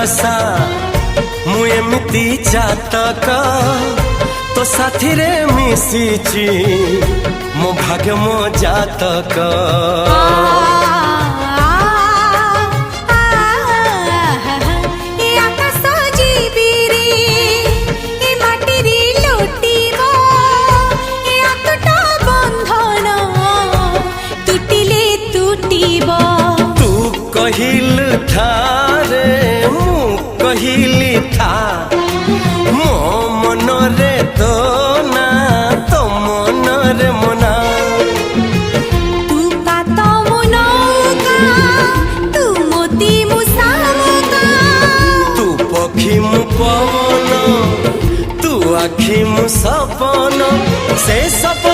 आशा मु एमती चातक तो साथी रे मिशिची मो भाग्य मो जातक कहिल था रे मु कहिली था मो मन रे तो ना तो मन रे मना तू का तो मुनौका तू मोती मुसामुका तू पखी मु पवन तू आखी मु सपन से सपन